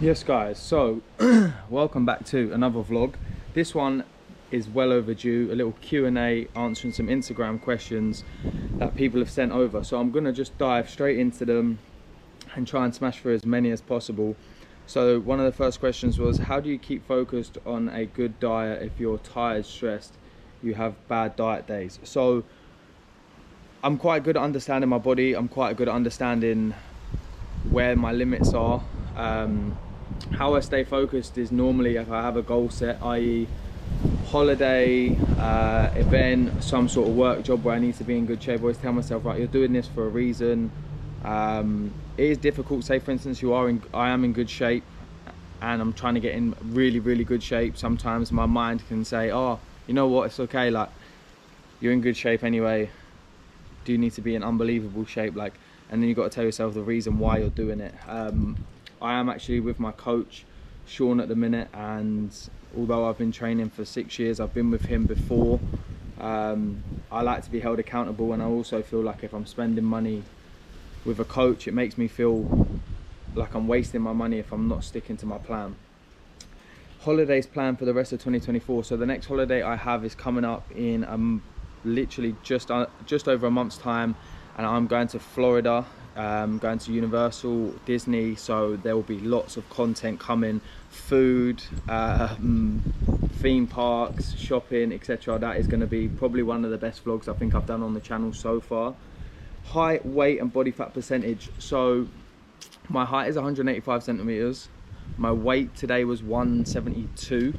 Yes guys, so welcome back to another vlog. This one is well overdue, a little Q&A answering some Instagram questions that people have sent over. So I'm gonna just dive straight into them and try and smash through as many as possible. So one of the first questions was, how do you keep focused on a good diet if you're tired, stressed, you have bad diet days? So I'm quite good at understanding my body. I'm quite good at understanding where my limits are. How I stay focused is normally if I have a goal set, i.e. holiday, event, some sort of work job where I need to be in good shape. I always tell myself, right, you're doing this for a reason. It is difficult. Say for instance, I am in good shape and I'm trying to get in really good shape. Sometimes my mind can say, oh, you know what, it's okay, like you're in good shape anyway. Do you need to be in unbelievable shape? Like, and then you've got to tell yourself the reason why you're doing it. I am actually with my coach Sean at the minute, and although I've been training for 6 years, I've been with him before. I like to be held accountable, and I also feel like if I'm spending money with a coach, it makes me feel like I'm wasting my money if I'm not sticking to my plan. Holidays planned for the rest of 2024. So the next holiday I have is coming up in literally just over a month's time, and I'm going to Florida, going to Universal, Disney. So there will be lots of content coming, food, theme parks, shopping, etc. That is going to be probably one of the best vlogs I think I've done on the channel so far. Height, weight and body fat percentage. So my height is 185 centimeters. My weight today was 172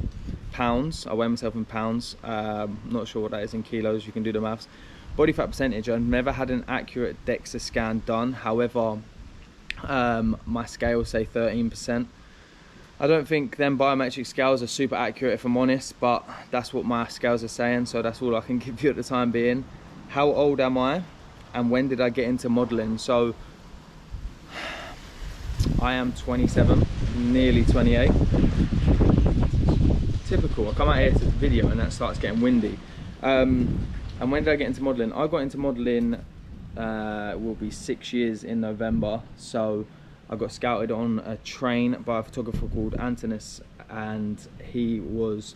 pounds. I weigh myself in pounds. Not sure what that is in kilos. You can do the maths. Body fat percentage. I've never had an accurate DEXA scan done. However, my scales say 13%. I don't think them biometric scales are super accurate, if I'm honest, but that's what my scales are saying. So that's all I can give you at the time being. How old am I? And when did I get into modeling? So I am 27, nearly 28. Typical. I come out here to the video and that starts getting windy. And when did I get into modeling? I got into modeling, will be 6 years in November. So I got scouted on a train by a photographer called Antonis, and he was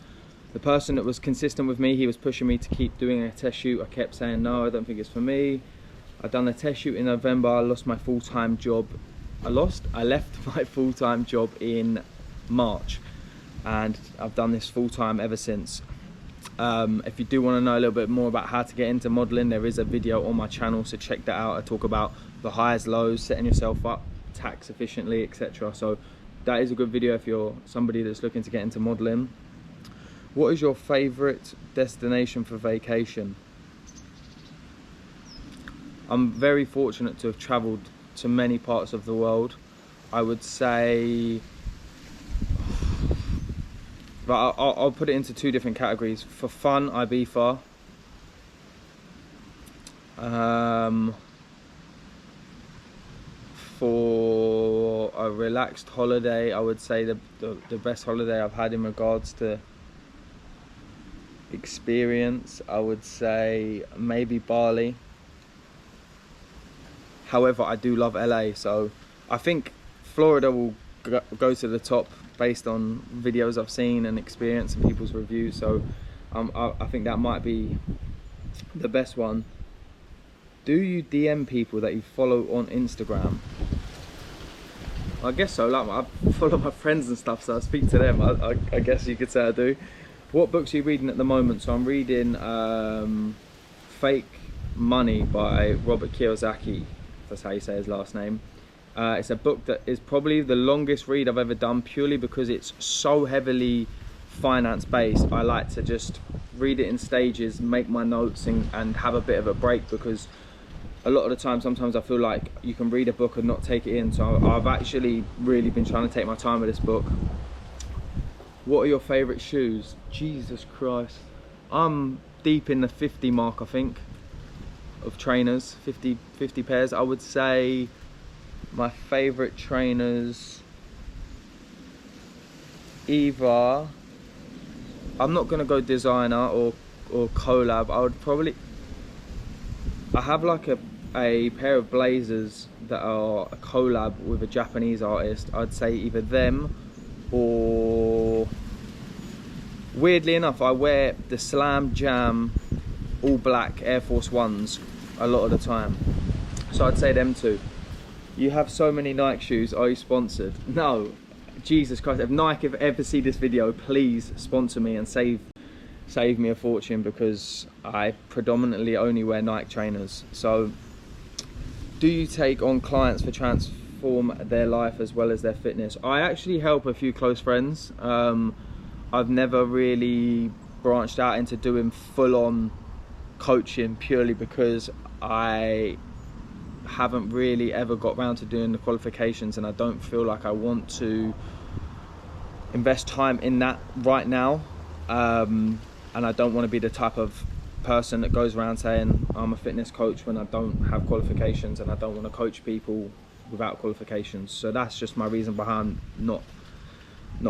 the person that was consistent with me. He was pushing me to keep doing a test shoot. I kept saying, no, I don't think it's for me. I'd done the test shoot in November. I lost my full-time job. I left my full-time job in March, and I've done this full-time ever since. If you do want to know a little bit more about how to get into modeling, there is a video on my channel, so check that out. I talk about the highs, lows, setting yourself up tax efficiently, etc. So that is a good video if you're somebody that's looking to get into modeling. What is your favorite destination for vacation? I'm very fortunate to have traveled to many parts of the world. I would say, but I'll put it into two different categories. For fun, Ibiza. For a relaxed holiday, I would say the best holiday I've had in regards to experience, I would say maybe Bali. However, I do love LA, so I think Florida will go to the top based on videos I've seen and experience and people's reviews. So I think that might be the best one. Do you DM people that you follow on Instagram? I guess so. Like, I follow my friends and stuff, so I speak to them. I guess you could say I do. What books are you reading at the moment? So I'm reading Fake Money by Robert Kiyosaki. That's how you say his last name. It's a book that is probably the longest read I've ever done, purely because it's so heavily finance based. I like to just read it in stages, make my notes and have a bit of a break, because a lot of the time sometimes I feel like you can read a book and not take it in. So I've actually really been trying to take my time with this book. What are your favorite shoes? Jesus Christ, I'm deep in the 50 mark, I think, of trainers. 50 pairs. I would say my favorite trainers, either, I'm not gonna go designer or collab. I have like a a pair of blazers that are a collab with a Japanese artist, I'd say either them or, weirdly enough, I wear the Slam Jam all black Air Force Ones a lot of the time, so I'd say them two. You have so many Nike shoes, are you sponsored? No, Jesus Christ, if Nike ever see this video, please sponsor me and save me a fortune, because I predominantly only wear Nike trainers. So, do you take on clients for transform their life as well as their fitness? I actually help a few close friends. I've never really branched out into doing full-on coaching, purely because I haven't really ever got around to doing the qualifications, and I don't feel like I want to invest time in that right now. And I don't want to be the type of person that goes around saying I'm a fitness coach when I don't have qualifications, and I don't want to coach people without qualifications. So that's just my reason behind not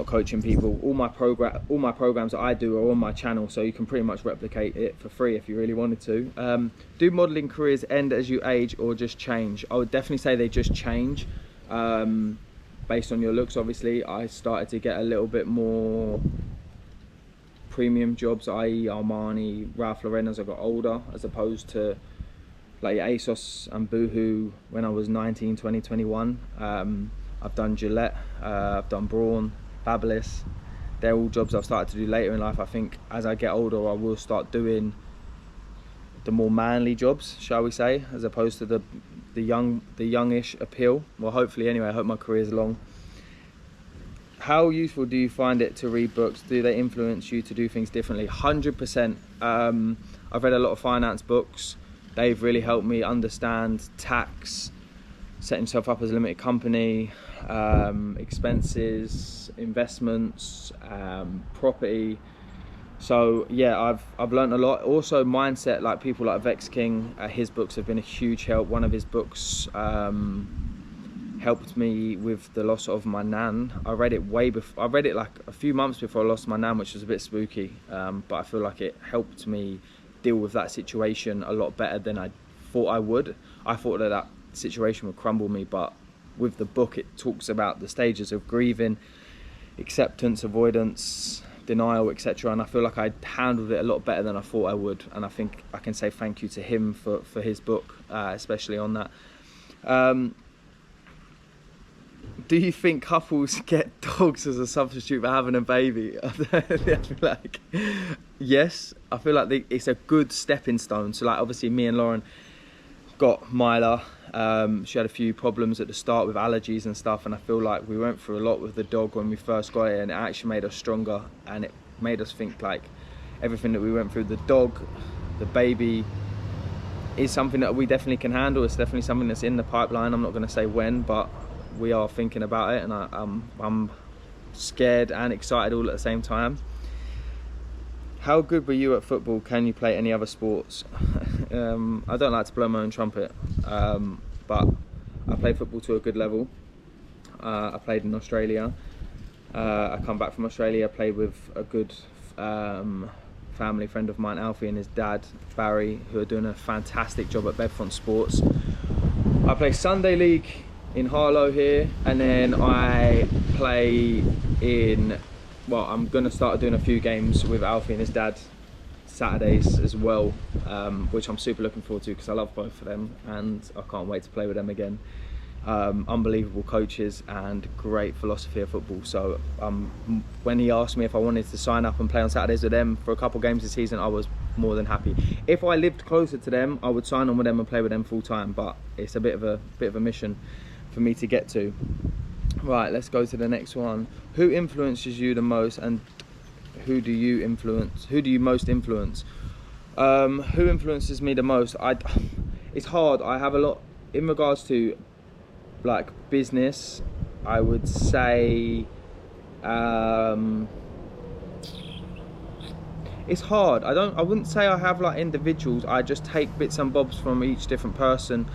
coaching people. All my programs that I do are on my channel, so you can pretty much replicate it for free if you really wanted to. Do modeling careers end as you age or just change? I would definitely say they just change based on your looks. Obviously, I started to get a little bit more premium jobs, i.e. Armani, Ralph Lauren, as I got older, as opposed to like ASOS and Boohoo when I was 19, 20, 21. I've done Gillette, I've done Braun, Babyliss. They're all jobs I've started to do later in life. I think as I get older, I will start doing the more manly jobs, shall we say, as opposed to the youngish appeal. Well, hopefully anyway, I hope my career is long. How useful do you find it to read books? Do they influence you to do things differently? 100%. I've read a lot of finance books. They've really helped me understand tax, setting yourself up as a limited company, expenses, investments, property. So yeah, I've learned a lot. Also mindset, like people like Vex King, his books have been a huge help. One of his books helped me with the loss of my nan. I read it like a few months before I lost my nan, which was a bit spooky, but I feel like it helped me deal with that situation a lot better than I thought I would. I thought that situation would crumble me, but with the book it talks about the stages of grieving, acceptance, avoidance, denial, etc., and I feel like I handled it a lot better than I thought I would, and I think I can say thank you to him for his book, especially on that. Do you think couples get dogs as a substitute for having a baby? I feel like yes. I feel like it's a good stepping stone. So like obviously me and Lauren got Myla. She had a few problems at the start with allergies and stuff, and I feel like we went through a lot with the dog when we first got it, and it actually made us stronger, and it made us think like everything that we went through, the dog, the baby, is something that we definitely can handle. It's definitely something that's in the pipeline. I'm not going to say when, but we are thinking about it, and I'm scared and excited all at the same time. How good were you at football? Can you play any other sports? I don't like to blow my own trumpet, but I played football to a good level. I played in Australia. I come back from Australia, played with a good family friend of mine, Alfie, and his dad, Barry, who are doing a fantastic job at Bedfont Sports. I play Sunday League in Harlow here, and then I play in, well, I'm going to start doing a few games with Alfie and his dad Saturdays as well, which I'm super looking forward to because I love both of them and I can't wait to play with them again. Unbelievable coaches and great philosophy of football. So when he asked me if I wanted to sign up and play on Saturdays with them for a couple games this season, I was more than happy. If I lived closer to them, I would sign on with them and play with them full time, but it's a bit of a mission for me to get to. Right, let's go to the next one. Who influences you the most, and who do you most influence? Who influences me the most? It's hard. I have a lot in regards to like business. I would say it's hard. I wouldn't say I have like individuals. I just take bits and bobs from each different person.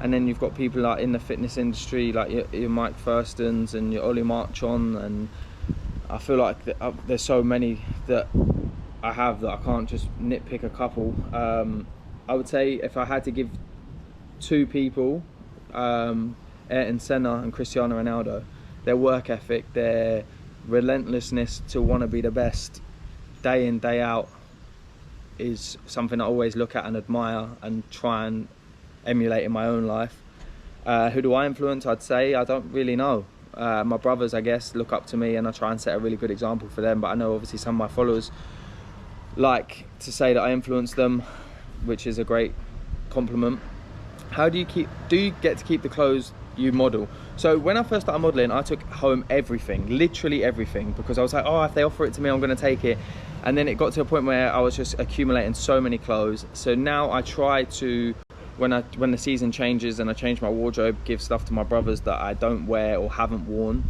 And then you've got people like in the fitness industry, like your Mike Thurston's and your Ollie Marchon, and I feel like there's so many that I have that I can't just nitpick a couple. I would say if I had to give two people, Ayrton Senna and Cristiano Ronaldo. Their work ethic, their relentlessness to want to be the best day in, day out is something I always look at and admire and try and emulate in my own life. Who do I influence? I'd say I don't really know. My brothers, I guess, look up to me and I try and set a really good example for them, but I know obviously some of my followers like to say that I influence them, which is a great compliment. How do you get to keep the clothes you model? So when I first started modeling, I took home everything, literally everything, because I was like, oh, if they offer it to me, I'm going to take it. And then it got to a point where I was just accumulating so many clothes. So now I try to, when the season changes and I change my wardrobe, give stuff to my brothers that I don't wear or haven't worn.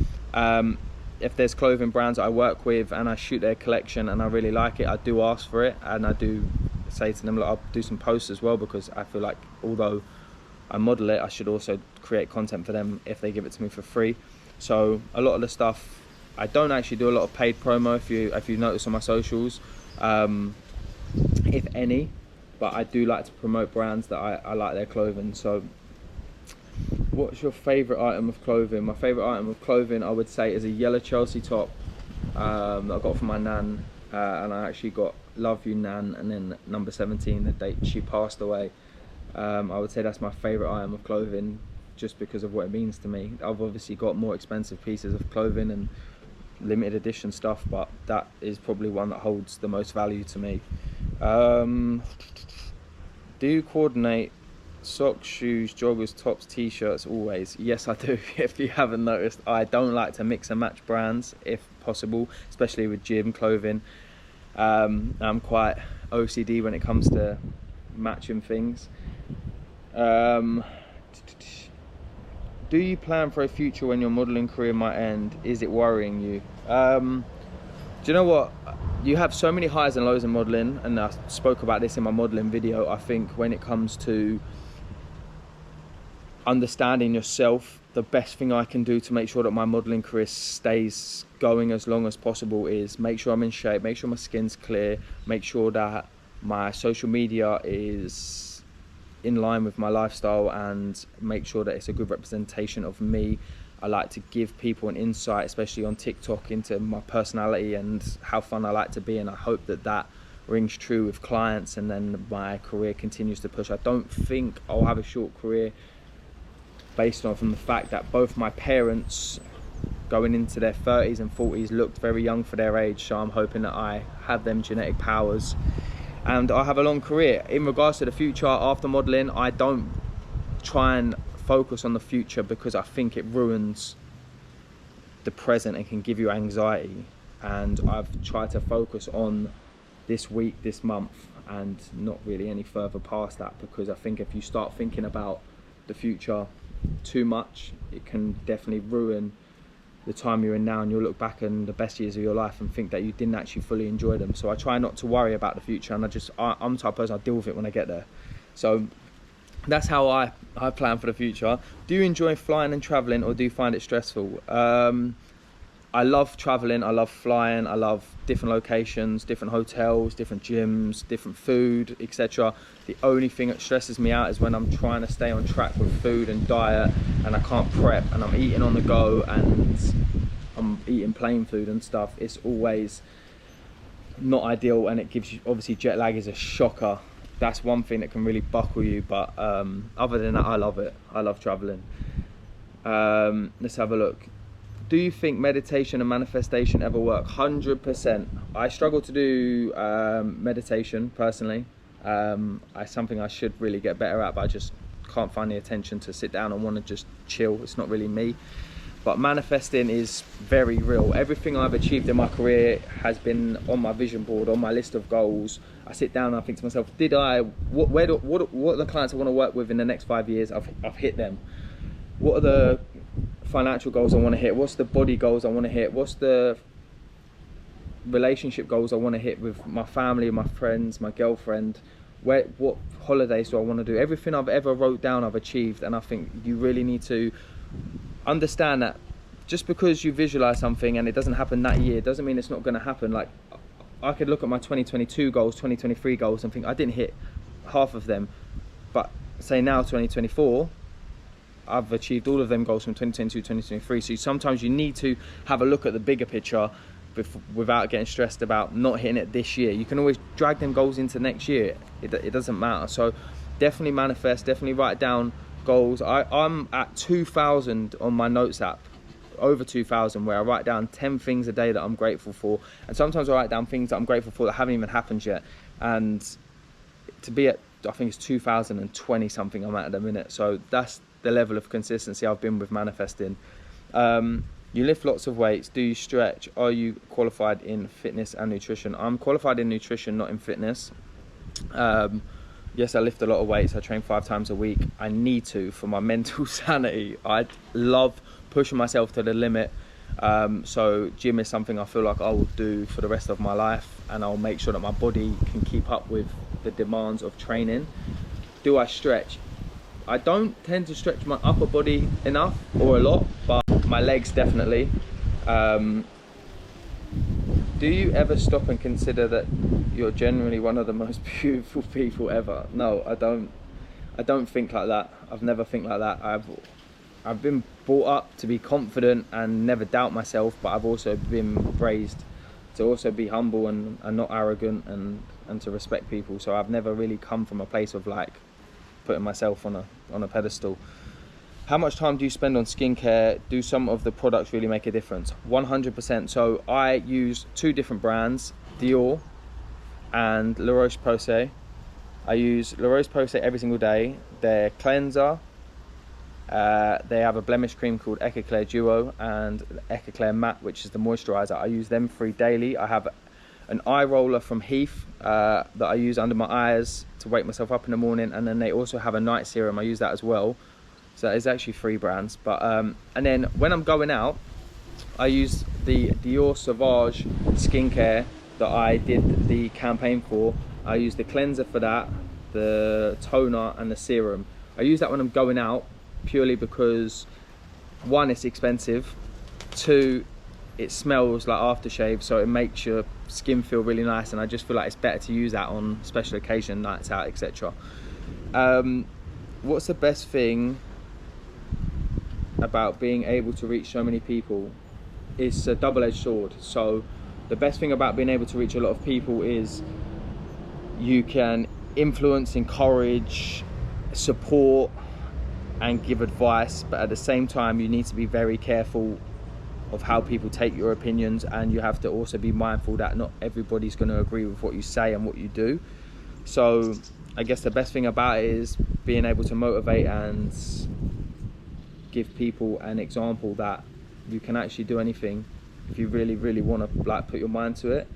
If there's clothing brands I work with and I shoot their collection and I really like it, I do ask for it, and I do say to them, look, I'll do some posts as well, because I feel like although I model it, I should also create content for them if they give it to me for free. So a lot of the stuff, I don't actually do a lot of paid promo, if you notice on my socials, if any, but I do like to promote brands that I like their clothing. So what's your favourite item of clothing? My favourite item of clothing, I would say, is a yellow Chelsea top that I got from my nan, and I actually got Love You Nan and then number 17, the date she passed away. I would say that's my favourite item of clothing, just because of what it means to me. I've obviously got more expensive pieces of clothing and limited edition stuff, but that is probably one that holds the most value to me. Do you coordinate socks, shoes, joggers, tops, t-shirts always? Yes, I do. If you haven't noticed, I don't like to mix and match brands if possible, especially with gym clothing. I'm quite OCD when it comes to matching things. Do you plan for a future when your modelling career might end? Is it worrying you? Do you know what? You have so many highs and lows in modelling, and I spoke about this in my modelling video. I think when it comes to understanding yourself, the best thing I can do to make sure that my modelling career stays going as long as possible is make sure I'm in shape, make sure my skin's clear, make sure that my social media is in line with my lifestyle, and make sure that it's a good representation of me. I like to give people an insight, especially on TikTok, into my personality and how fun I like to be, and I hope that that rings true with clients, and then my career continues to push. I don't think I'll have a short career based on from the fact that both my parents going into their 30s and 40s looked very young for their age, so I'm hoping that I have them genetic powers and I have a long career. In regards to the future after modelling, I don't try and focus on the future because I think it ruins the present and can give you anxiety, and I've tried to focus on this week, this month, and not really any further past that, because I think if you start thinking about the future too much, it can definitely ruin the time you're in now, and you'll look back on the best years of your life and think that you didn't actually fully enjoy them. So I try not to worry about the future, and I'm the type of person, I deal with it when I get there. So that's how I plan for the future. Do you enjoy flying and traveling, or do you find it stressful? I love traveling, I love flying, I love different locations, different hotels, different gyms, different food, etc. The only thing that stresses me out is when I'm trying to stay on track with food and diet, and I can't prep, and I'm eating on the go, and I'm eating plain food and stuff. It's always not ideal, and it gives you, obviously jet lag is a shocker. That's one thing that can really buckle you, but other than that, I love it. I love traveling. Let's have a look. Do you think meditation and manifestation ever work? 100%. I struggle to do meditation personally. It's something I should really get better at, but I just can't find the attention to sit down and want to just chill. It's not really me. But manifesting is very real. Everything I've achieved in my career has been on my vision board, on my list of goals. I sit down and I think to myself, what are the clients I want to work with in the next 5 years? I've hit them. What are the financial goals I want to hit? What's the body goals I want to hit? What's the relationship goals I want to hit with my family, my friends, my girlfriend? What holidays do I want to do? Everything I've ever wrote down, I've achieved. And I think you really need to understand that just because you visualize something and it doesn't happen that year doesn't mean it's not going to happen. Like, I could look at my 2022 goals, 2023 goals, and think I didn't hit half of them, but say now 2024, I've achieved all of them goals from 2022 2023. So sometimes you need to have a look at the bigger picture without getting stressed about not hitting it this year. You can always drag them goals into next year. It doesn't matter. So definitely manifest, definitely write down goals. I'm at 2,000 on my notes app, over 2,000, where I write down 10 things a day that I'm grateful for. And sometimes I write down things that I'm grateful for that haven't even happened yet. And to be at, I think it's 2,020 something I'm at the minute. So that's the level of consistency I've been with manifesting. You lift lots of weights. Do you stretch? Are you qualified in fitness and nutrition? I'm qualified in nutrition, not in fitness. Yes, I lift a lot of weights. I train 5 times a week. I need to for my mental sanity. I love pushing myself to the limit. So gym is something I feel like I will do for the rest of my life, and I'll make sure that my body can keep up with the demands of training. Do I stretch? I don't tend to stretch my upper body enough or a lot, but my legs definitely. Do you ever stop and consider that you're generally one of the most beautiful people ever? No, I don't think like that. I've never think like that. I've been brought up to be confident and never doubt myself, but I've also been raised to also be humble and not arrogant and to respect people. So I've never really come from a place of like putting myself on a pedestal. How much time do you spend on skincare? Do some of the products really make a difference? 100%. So I use 2 different brands, Dior and La Roche-Posay. I use La Roche-Posay every single day. Their cleanser, they have a blemish cream called Ecoclair Duo and Ecoclair Matte, which is the moisturizer. I use them 3 daily. I have an eye roller from Heath that I use under my eyes to wake myself up in the morning, and then they also have a night serum. I use that as well. So it's actually 3 brands. But and then when I'm going out, I use the Dior Sauvage skincare that I did the campaign for. I use the cleanser for that, the toner and the serum. I use that when I'm going out purely because 1, it's expensive, 2, it smells like aftershave, so it makes your skin feel really nice, and I just feel like it's better to use that on special occasion, nights out, etc. What's the best thing about being able to reach so many people? It's a double-edged sword. So the best thing about being able to reach a lot of people is you can influence, encourage, support and give advice, but at the same time you need to be very careful of how people take your opinions, and you have to also be mindful that not everybody's going to agree with what you say and what you do. So I guess the best thing about it is being able to motivate and give people an example that you can actually do anything if you really, really want to like put your mind to it.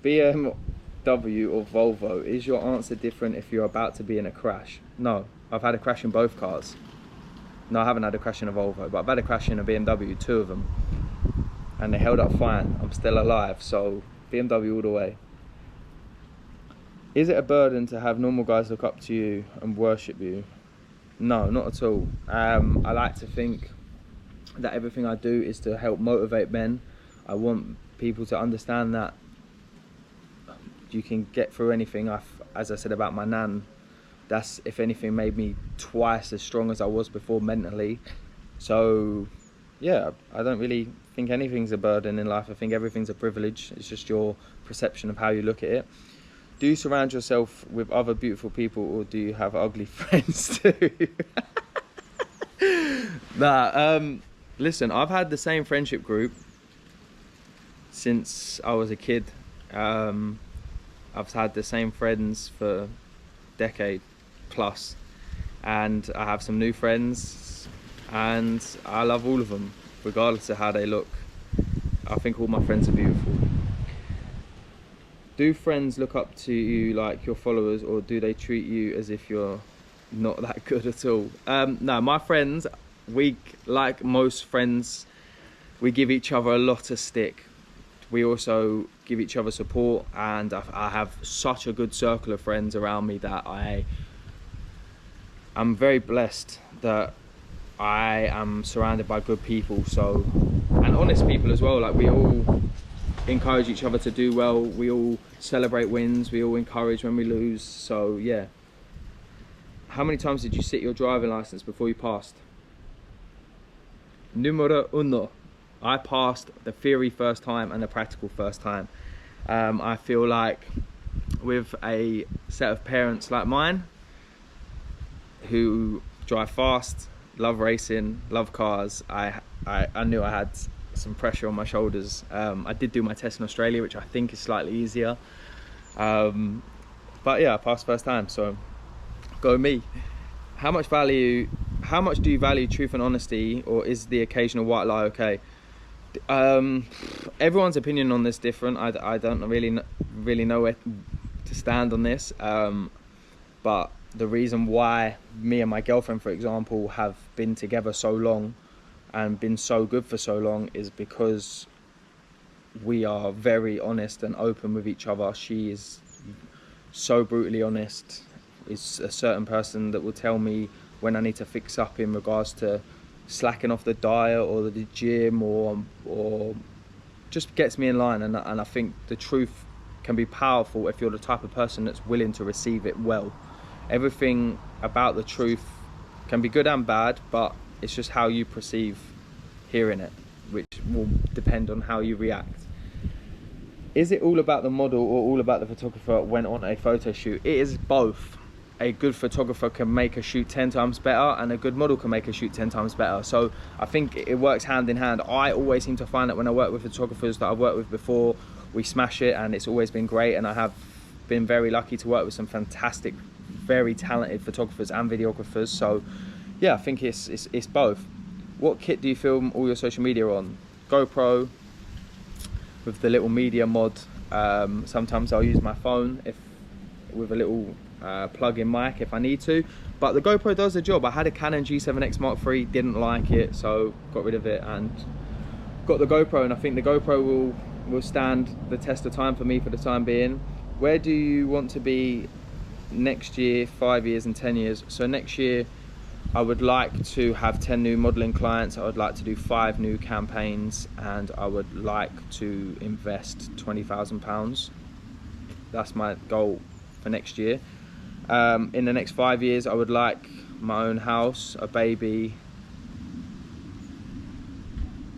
BMW or Volvo, is your answer different if you're about to be in a crash? No, I've had a crash in both cars. No, I haven't had a crash in a Volvo, but I've had a crash in a BMW, 2 of them, and they held up fine. I'm still alive, so BMW all the way. Is it a burden to have normal guys look up to you and worship you? No, not at all. I like to think that everything I do is to help motivate men. I want people to understand that you can get through anything. As I said about my nan, that's, if anything, made me twice as strong as I was before mentally. So yeah, I don't really think anything's a burden in life. I think everything's a privilege. It's just your perception of how you look at it. Do you surround yourself with other beautiful people, or do you have ugly friends too? Nah, listen, I've had the same friendship group since I was a kid. I've had the same friends for a decade plus, and I have some new friends, and I love all of them, regardless of how they look. I think all my friends are beautiful. Do friends look up to you like your followers, or do they treat you as if you're not that good at all? No, my friends, we, like most friends, we give each other a lot of stick. We also give each other support, and I have such a good circle of friends around me that I'm very blessed that I am surrounded by good people, so, and honest people as well. Like, we all encourage each other to do well. We all celebrate wins. We all encourage when we lose. So yeah. How many times did you sit your driving license before you passed? Numero uno. I passed the theory first time and the practical first time. I feel like with a set of parents like mine who drive fast, love racing, love cars, I knew I had some pressure on my shoulders. I did do my test in Australia, which I think is slightly easier. But yeah, I passed first time, so go me. How much do you value truth and honesty, or is the occasional white lie okay? Everyone's opinion on this different. I don't really know where to stand on this. But the reason why me and my girlfriend, for example, have been together so long and been so good for so long is because we are very honest and open with each other. She is so brutally honest. Is a certain person that will tell me when I need to fix up in regards to slacking off the diet or the gym, or just gets me in line. And I think the truth can be powerful if you're the type of person that's willing to receive it well. Everything about the truth can be good and bad, but it's just how you perceive hearing it, which will depend on how you react. Is it all about the model or all about the photographer when on a photo shoot? It is both. A good photographer can make a shoot 10 times better, and a good model can make a shoot 10 times better. So I think it works hand in hand. I always seem to find that when I work with photographers that I've worked with before, we smash it, and it's always been great. And I have been very lucky to work with some fantastic, very talented photographers and videographers. So yeah, I think it's both. What kit do you film all your social media on? GoPro with the little media mod. Sometimes I'll use my phone with a little plug-in mic if I need to, but the GoPro does the job. I had a Canon G7X Mark III, didn't like it, so got rid of it and got the GoPro, and I think the GoPro will stand the test of time for me for the time being. Where do you want to be next year, 5 years and 10 years? So next year I would like to have 10 new modeling clients. I would like to do 5 new campaigns, and I would like to invest £20,000. That's my goal for next year. In the next 5 years, I would like my own house, a baby,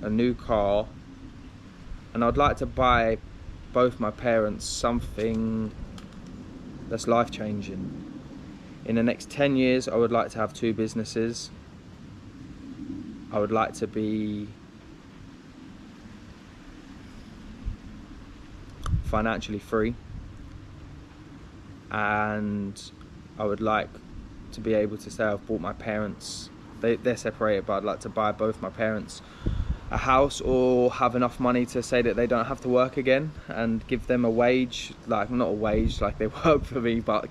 a new car, and I'd like to buy both my parents something that's life-changing. In the next 10 years, I would like to have 2 businesses. I would like to be financially free, and I would like to be able to say I've bought my parents, they're separated, but I'd like to buy both my parents a house, or have enough money to say that they don't have to work again, and give them a wage, like not a wage like they work for me, but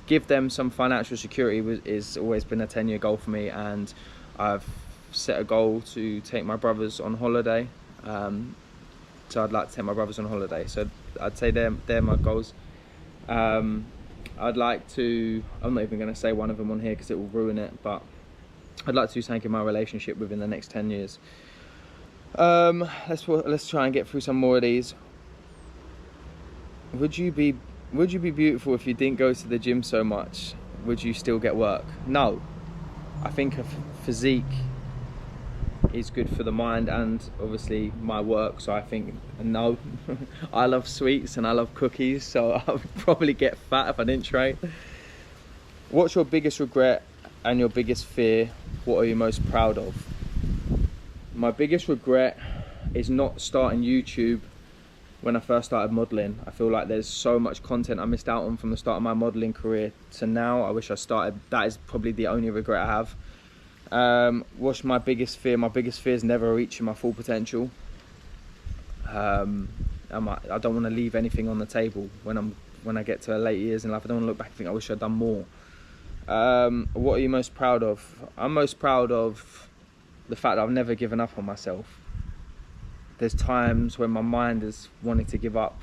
give them some financial security is always been a 10-year goal for me. And I've set a goal to take my brothers on holiday. So I'd like to take my brothers on holiday. So I'd say they're my goals. I'd like to, I'm not even going to say one of them on here because it will ruin it, but I'd like to do something in my relationship within the next 10 years. Let's try and get through some more of these. Would you be beautiful if you didn't go to the gym so much? Would you still get work? No. I think a physique is good for the mind and obviously my work, so I think no. I love sweets and I love cookies, so I would probably get fat if I didn't train. What's your biggest regret and your biggest fear? What are you most proud of? My biggest regret is not starting YouTube when I first started modelling. I feel like there's so much content I missed out on from the start of my modelling career to now. I wish I started. That is probably the only regret I have. What's my biggest fear? My biggest fear is never reaching my full potential. I don't want to leave anything on the table when I get to late years in life. I don't want to look back and think I wish I'd done more. What are you most proud of? I'm most proud of the fact that I've never given up on myself. There's times when my mind has wanted to give up.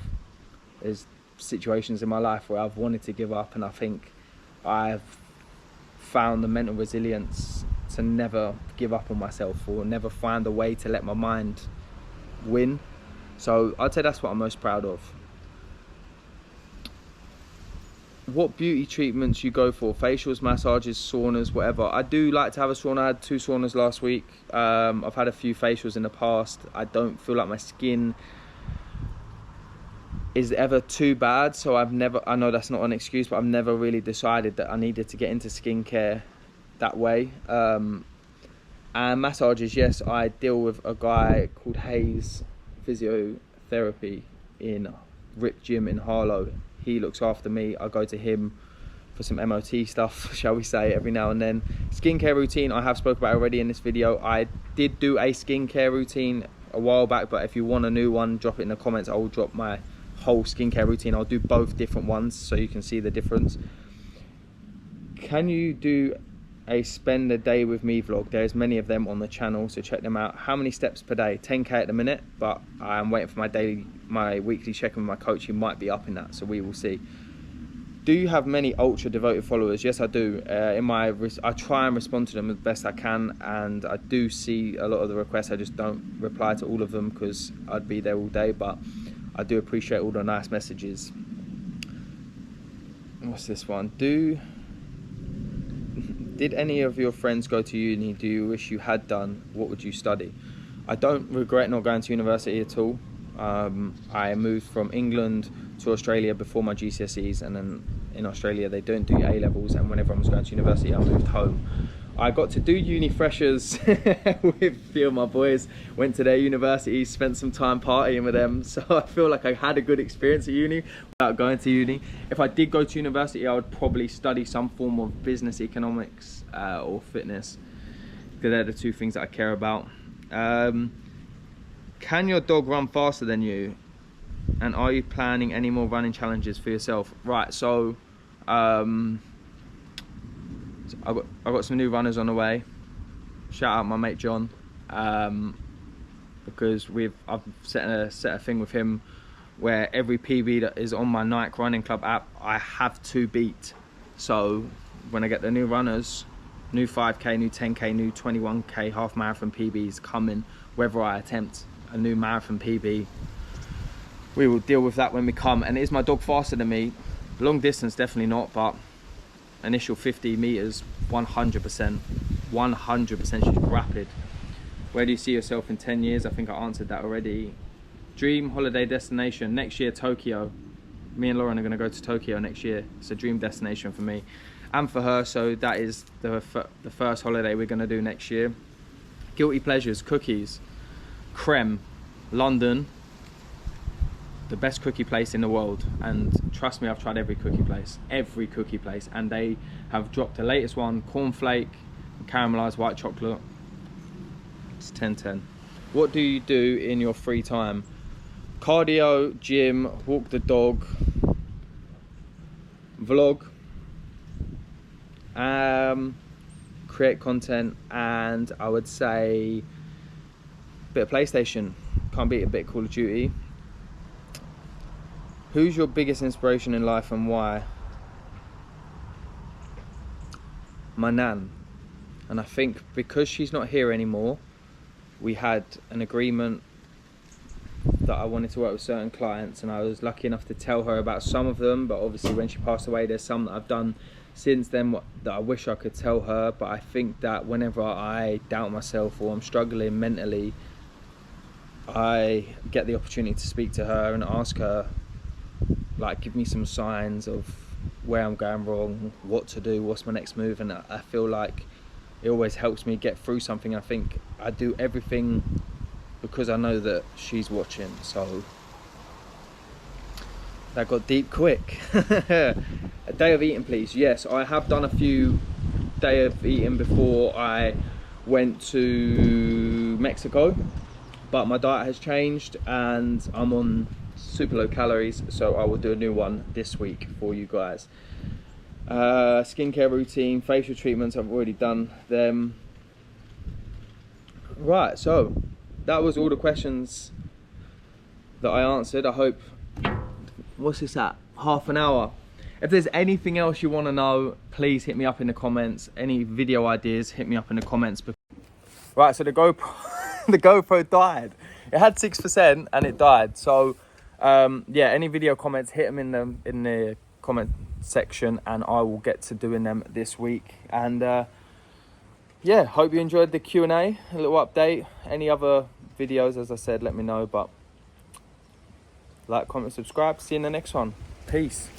There's situations in my life where I've wanted to give up, and I think I've found the mental resilience to never give up on myself, or never find a way to let my mind win. So I'd say that's what I'm most proud of. What beauty treatments you go for? Facials, massages, saunas, whatever. I do like to have a sauna. I had 2 saunas last week. I've had a few facials in the past. I don't feel like my skin is ever too bad, so I know that's not an excuse, but I've never really decided that I needed to get into skincare that way. And massages, yes, I deal with a guy called Hayes Physiotherapy in Rip Gym in Harlow. He looks after me. I go to him for some MOT stuff, shall we say, every now and then. Skincare routine, I have spoken about already in this video. I did do a skincare routine a while back, but if you want a new one, drop it in the comments. I will drop my whole skincare routine. I'll do both different ones so you can see the difference. Can you do a spend a day with me vlog? There's many of them on the channel, so check them out. How many steps per day? 10k at the minute, but I'm waiting for my weekly check-in with my coach. He might be up in that, so we will see. Do you have many ultra devoted followers? Yes, I do. I try and respond to them as best I can, and I do see a lot of the requests. I just don't reply to all of them because I'd be there all day, but I do appreciate all the nice messages. What's this one? Did any of your friends go to uni? Do you wish you had done? What would you study? I don't regret not going to university at all. I moved from England to Australia before my GCSEs, and then in Australia they don't do A-levels, and whenever I was going to university I moved home. I got to do uni freshers with a few of my boys, went to their universities, spent some time partying with them, so I feel like I had a good experience at uni without going to uni. If I did go to university, I would probably study some form of business economics or fitness, because they're the 2 things that I care about. Can your dog run faster than you? And are you planning any more running challenges for yourself? Right, so I've got some new runners on the way. Shout out my mate John, because I've set a thing with him where every PB that is on my Nike Running Club app I have to beat. So when I get the new runners, new 5k, new 10k, new 21k half marathon PBs coming, whether I attempt a new marathon PB, we will deal with that when we come. And is my dog faster than me? Long distance definitely not, but initial 50 meters 100%. 100% she's rapid. Where do you see yourself in 10 years? I think I answered that already. Dream holiday destination next year, Tokyo. Me and Lauren are going to go to Tokyo next year. It's a dream destination for me and for her, so that is the first holiday we're going to do next year. Guilty pleasures: cookies, creme, London, the best cookie place in the world, and trust me, I've tried every cookie place, and they have dropped the latest one, cornflake, caramelized white chocolate. It's 10/10. What do you do in your free time? Cardio, gym, walk the dog, vlog, create content, and I would say a bit of PlayStation. Can't beat a bit of Call of Duty. Who's your biggest inspiration in life and why? My nan. And I think because she's not here anymore, we had an agreement that I wanted to work with certain clients, and I was lucky enough to tell her about some of them, but obviously when she passed away there's some that I've done since then that I wish I could tell her. But I think that whenever I doubt myself or I'm struggling mentally, I get the opportunity to speak to her and ask her, like, give me some signs of where I'm going wrong, what to do, what's my next move, and I feel like it always helps me get through something. I think I do everything because I know that she's watching. So that got deep quick. A day of eating, please. Yes, I have done a few day of eating before I went to Mexico, but my diet has changed and I'm on super low calories, so I will do a new one this week for you guys. Skincare routine, facial treatments, I've already done them. Right, so that was all the questions that I answered. I hope, what's this at? Half an hour. If there's anything else you want to know, please hit me up in the comments. Any video ideas, hit me up in the comments. Right, so the GoPro the GoPro died It had 6% and it died. So yeah, any video comments, hit them in the comment section, and I will get to doing them this week. And yeah, hope you enjoyed the Q&A, a little update. Any other videos, as I said, let me know. But like, comment, subscribe. See you in the next one. Peace.